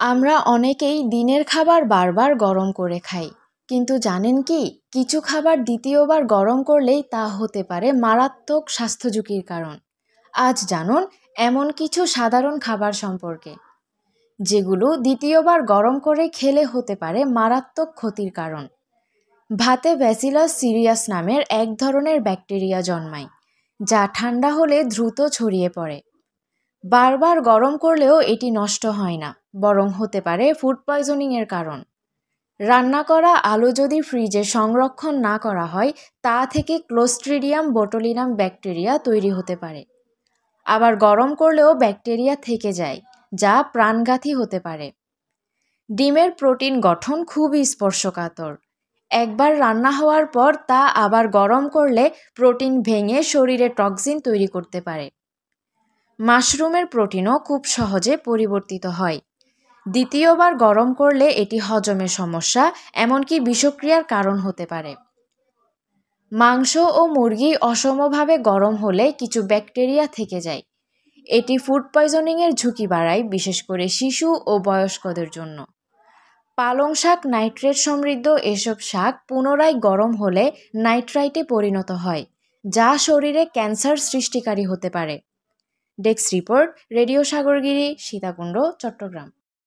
আমরা অনেকেই দিনের খাবার বারবার গরম করে খাই, কিন্তু জানেন কি, কিছু খাবার দ্বিতীয়বার গরম করলেই তা হতে পারে মারাত্মক স্বাস্থ্য ঝুঁকির কারণ। আজ জানুন এমন কিছু সাধারণ খাবার সম্পর্কে যেগুলো দ্বিতীয়বার গরম করে খেলে হতে পারে মারাত্মক ক্ষতির কারণ। ভাতে ব্যাসিলাস সিরিয়াস নামের এক ধরনের ব্যাকটেরিয়া জন্মায়, যা ঠান্ডা হলে দ্রুত ছড়িয়ে পড়ে। বারবার গরম করলেও এটি নষ্ট হয় না, বরং হতে পারে ফুড পয়জনিংয়ের কারণ। রান্না করা আলু যদি ফ্রিজে সংরক্ষণ না করা হয়, তা থেকে ক্লোস্ট্রিডিয়াম বোটুলিনাম ব্যাকটেরিয়া তৈরি হতে পারে। আবার গরম করলেও ব্যাকটেরিয়া থেকে যায়, যা প্রাণঘাতী হতে পারে। ডিমের প্রোটিন গঠন খুবই স্পর্শকাতর। একবার রান্না হওয়ার পর তা আবার গরম করলে প্রোটিন ভেঙে শরীরে টক্সিন তৈরি করতে পারে। মাশরুমের প্রোটিনও খুব সহজে পরিবর্তিত হয়। দ্বিতীয়বার গরম করলে এটি হজমের সমস্যা, এমনকি বিষক্রিয়ার কারণ হতে পারে। মাংস ও মুরগি অসমভাবে গরম হলে কিছু ব্যাকটেরিয়া থেকে যায়। এটি ফুড পয়জনিংয়ের ঝুঁকি বাড়ায়, বিশেষ করে শিশু ও বয়স্কদের জন্য। পালং শাক নাইট্রেট সমৃদ্ধ এসব শাক পুনরায় গরম হলে নাইট্রাইটে পরিণত হয়, যা শরীরে ক্যান্সার সৃষ্টিকারী হতে পারে। Desk report, radio Sagargiri, Sitakunda, Chittagong.